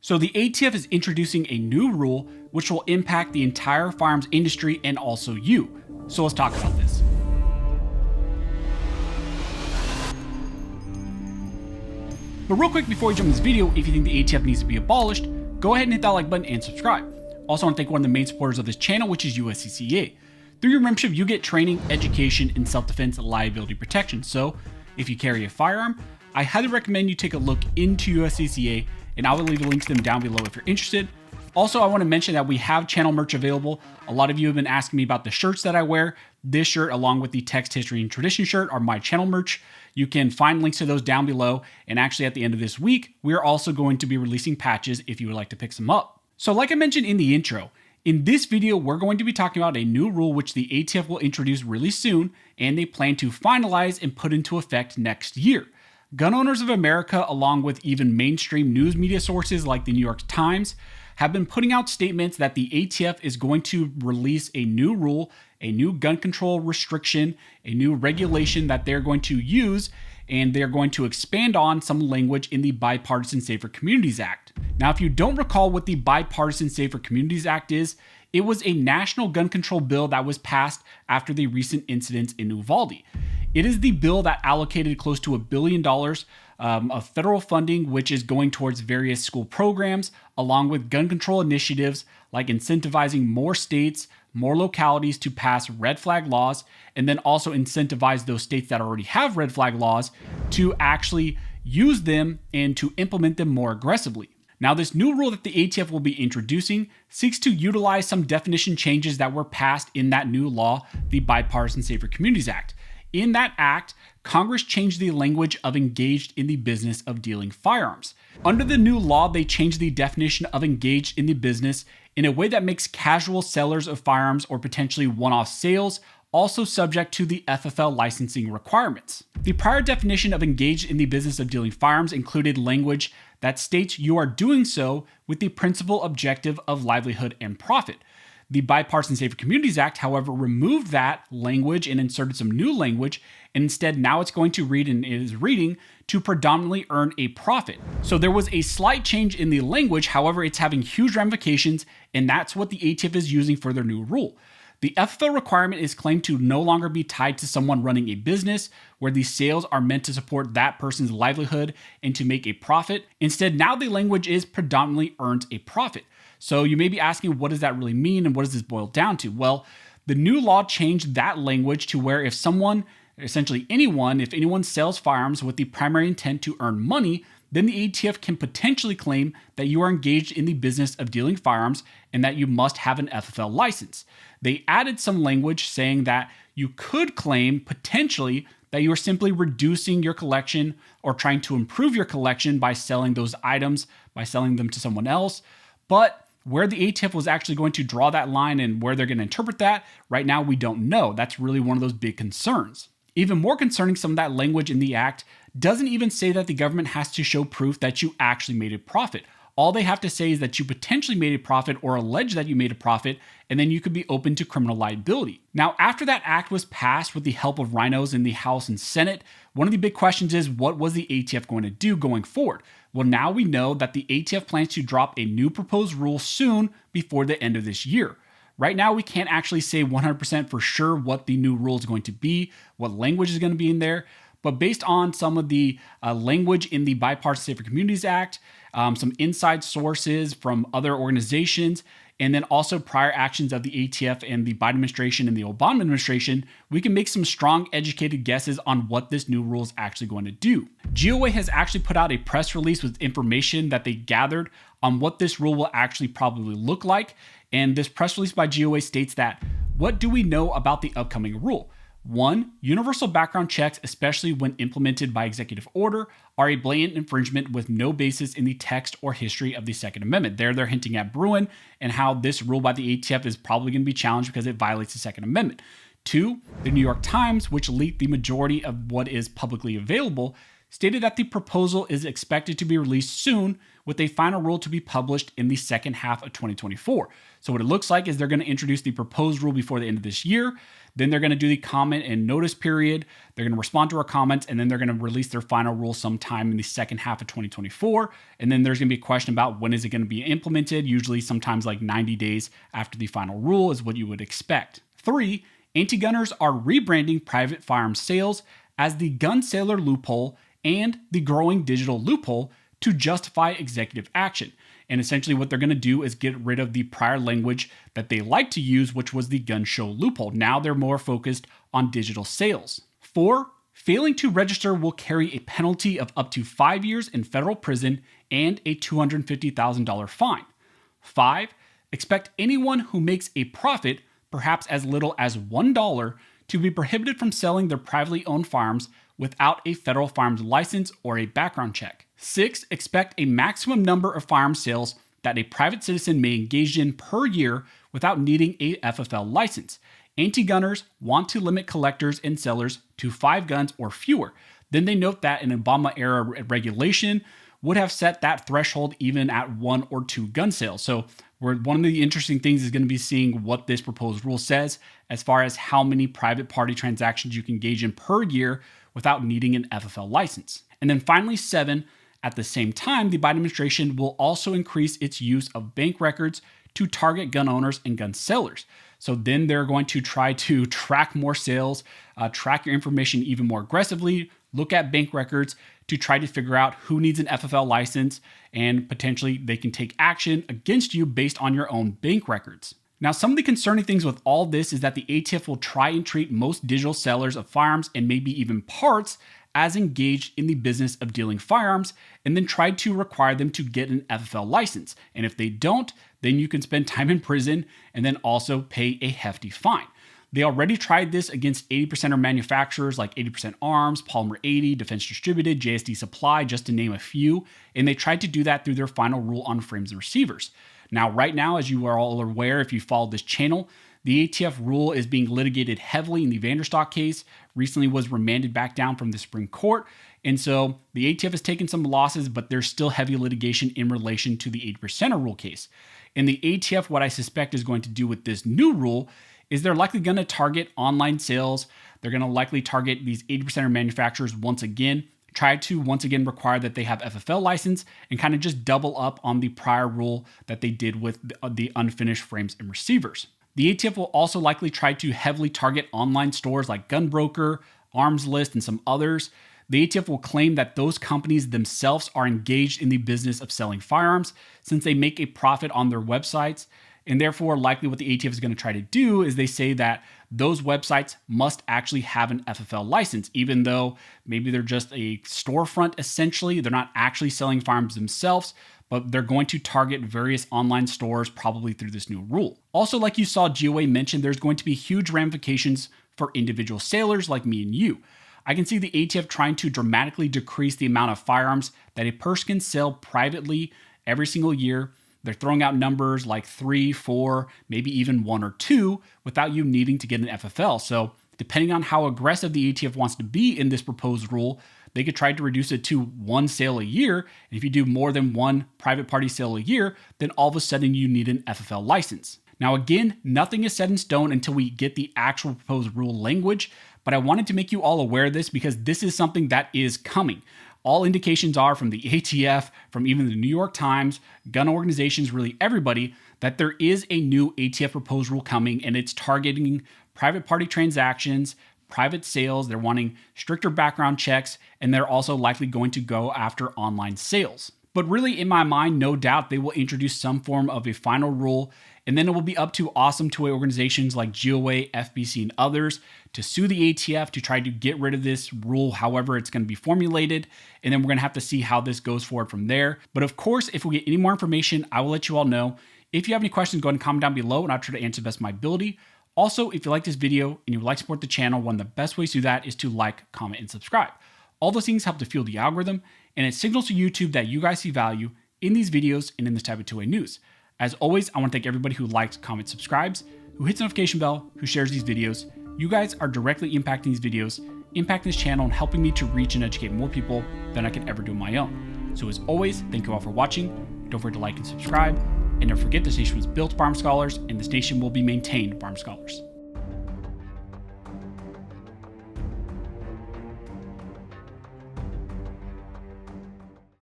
So the ATF is introducing a new rule which will impact the entire firearms industry and also you. So let's talk about this. But real quick before we jump into this video, if you think the ATF needs to be abolished, go ahead and hit that like button and subscribe. Also, I want to thank one of the main supporters of this channel, which is USCCA. Through your membership, you get training, education, and self-defense liability protection. So if you carry a firearm, I highly recommend you take a look into USCCA, and I will leave a link to them down below if you're interested. Also, I want to mention that we have channel merch available. A lot of you have been asking me about the shirts that I wear. This shirt, along with the Text, History, and Tradition shirt, are my channel merch. You can find links to those down below. And actually, at the end of this week, we are also going to be releasing patches if you would like to pick some up. So like I mentioned in the intro, in this video, we're going to be talking about a new rule which the ATF will introduce really soon, and they plan to finalize and put into effect next year. Gun owners of America, along with even mainstream news media sources like the New York Times, have been putting out statements that the ATF is going to release a new rule, a new gun control restriction, a new regulation that they're going to use, and they're going to expand on some language in the Bipartisan Safer Communities Act. Now, if you don't recall what the Bipartisan Safer Communities Act is, it was a national gun control bill that was passed after the recent incidents in Uvalde. It is the bill that allocated close to $1 billion of federal funding, which is going towards various school programs, along with gun control initiatives like incentivizing more states, more localities to pass red flag laws, and then also incentivize those states that already have red flag laws to actually use them and to implement them more aggressively. Now, this new rule that the ATF will be introducing seeks to utilize some definition changes that were passed in that new law, the Bipartisan Safer Communities Act. In that act, Congress changed the language of engaged in the business of dealing firearms. Under the new law, they changed the definition of engaged in the business in a way that makes casual sellers of firearms or potentially one-off sales also subject to the FFL licensing requirements. The prior definition of engaged in the business of dealing firearms included language that states you are doing so with the principal objective of livelihood and profit. The Bipartisan Safer Communities Act, however, removed that language and inserted some new language, and instead now it's going to read, and it is reading, to predominantly earn a profit. So there was a slight change in the language, however, it's having huge ramifications, and that's what the ATF is using for their new rule. The FFL requirement is claimed to no longer be tied to someone running a business where the sales are meant to support that person's livelihood and to make a profit. Instead, now the language is predominantly earns a profit. So you may be asking, what does that really mean and what does this boil down to? Well, the new law changed that language to where if someone, essentially anyone, if anyone sells firearms with the primary intent to earn money, then the ATF can potentially claim that you are engaged in the business of dealing firearms and that you must have an FFL license. They added some language saying that you could claim potentially that you are simply reducing your collection or trying to improve your collection by selling those items, by selling them to someone else. But where the ATF was actually going to draw that line and where they're going to interpret that, right now we don't know. That's really one of those big concerns. Even more concerning, some of that language in the act doesn't even say that the government has to show proof that you actually made a profit. All they have to say is that you potentially made a profit or allege that you made a profit, and then you could be open to criminal liability. Now, after that act was passed with the help of rhinos in the House and Senate, one of the big questions is, what was the ATF going to do going forward? Well, now we know that the ATF plans to drop a new proposed rule soon before the end of this year. Right now, we can't actually say 100% for sure what the new rule is going to be, what language is going to be in there, but based on some of the language in the Bipartisan Safer Communities Act, some inside sources from other organizations, and then also prior actions of the ATF and the Biden administration and the Obama administration, we can make some strong educated guesses on what this new rule is actually going to do. GOA has actually put out a press release with information that they gathered on what this rule will actually probably look like. And this press release by GOA states that, what do we know about the upcoming rule? 1. Universal background checks, especially when implemented by executive order, are a blatant infringement with no basis in the text or history of the Second Amendment. They're hinting at Bruin and how this rule by the ATF is probably going to be challenged because it violates the Second Amendment. 2. The New York Times, which leaked the majority of what is publicly available, stated that the proposal is expected to be released soon, with a final rule to be published in the second half of 2024. So what it looks like is they're going to introduce the proposed rule before the end of this year. Then they're going to do the comment and notice period. They're going to respond to our comments, and then they're going to release their final rule sometime in the second half of 2024. And then there's going to be a question about when is it going to be implemented. Usually sometimes like 90 days after the final rule is what you would expect. 3, anti-gunners are rebranding private firearms sales as the gun sailor loophole and the growing digital loophole to justify executive action. And essentially what they're going to do is get rid of the prior language that they like to use, which was the gun show loophole. Now they're more focused on digital sales. 4, failing to register will carry a penalty of up to 5 years in federal prison and a $250,000 fine. 5, expect anyone who makes a profit, perhaps as little as $1, to be prohibited from selling their privately owned firearms without a federal firearms license or a background check. 6, expect a maximum number of firearms sales that a private citizen may engage in per year without needing a FFL license. Anti-gunners want to limit collectors and sellers to 5 guns or fewer. Then they note that an Obama-era regulation would have set that threshold even at 1 or 2 gun sales. So one of the interesting things is going to be seeing what this proposed rule says as far as how many private party transactions you can engage in per year without needing an FFL license. And then finally, 7, at the same time, the Biden administration will also increase its use of bank records to target gun owners and gun sellers. So then they're going to try to track more sales, track your information even more aggressively, look at bank records to try to figure out who needs an FFL license, and potentially they can take action against you based on your own bank records. Now, some of the concerning things with all this is that the ATF will try and treat most digital sellers of firearms and maybe even parts as engaged in the business of dealing firearms, and then try to require them to get an FFL license. And if they don't, then you can spend time in prison and then also pay a hefty fine. They already tried this against 80% of manufacturers like 80% Arms, Polymer 80, Defense Distributed, JSD Supply, just to name a few, and they tried to do that through their final rule on frames and receivers. Now, right now, as you are all aware, if you follow this channel, the ATF rule is being litigated heavily in the Vanderstock case, recently was remanded back down from the Supreme Court, and so the ATF has taken some losses, but there's still heavy litigation in relation to the 80% rule case. And the ATF, what I suspect is going to do with this new rule is they're likely going to target online sales. They're going to likely target these 80% of manufacturers once again, try to once again require that they have FFL license and kind of just double up on the prior rule that they did with the unfinished frames and receivers. The ATF will also likely try to heavily target online stores like Gunbroker, Arms List, and some others. The ATF will claim that those companies themselves are engaged in the business of selling firearms since they make a profit on their websites. And therefore, likely what the ATF is going to try to do is they say that those websites must actually have an FFL license, even though maybe they're just a storefront essentially. They're not actually selling firearms themselves, but they're going to target various online stores probably through this new rule. Also, like you saw GOA mention, there's going to be huge ramifications for individual sailors like me and you. I can see the ATF trying to dramatically decrease the amount of firearms that a person can sell privately every single year. They're throwing out numbers like 3, 4, maybe even 1 or 2 without you needing to get an FFL. So depending on how aggressive the ATF wants to be in this proposed rule, they could try to reduce it to 1 sale a year. And if you do more than 1 private party sale a year, then all of a sudden you need an FFL license. Now again, nothing is set in stone until we get the actual proposed rule language, but I wanted to make you all aware of this because this is something that is coming. All indications are from the ATF, from even the New York Times, gun organizations, really everybody, that there is a new ATF proposed rule coming, and it's targeting private party transactions, private sales. They're wanting stricter background checks, and they're also likely going to go after online sales. But really, in my mind, no doubt they will introduce some form of a final rule, and then it will be up to awesome toy organizations like GOA, FBC, and others to sue the ATF to try to get rid of this rule, however it's going to be formulated, and then we're going to have to see how this goes forward from there. But of course, if we get any more information, I will let you all know. If you have any questions, go ahead and comment down below, and I'll try to answer the best of my ability. Also, if you like this video and you would like to support the channel, one of the best ways to do that is to like, comment, and subscribe. All those things help to fuel the algorithm, and it signals to YouTube that you guys see value in these videos and in this type of 2A news. As always, I want to thank everybody who likes, comments, subscribes, who hits the notification bell, who shares these videos. You guys are directly impacting these videos, impacting this channel, and helping me to reach and educate more people than I could ever do on my own. So as always, thank you all for watching. Don't forget to like and subscribe. And don't forget, this nation was built by armed scholars, and this nation will be maintained by armed scholars.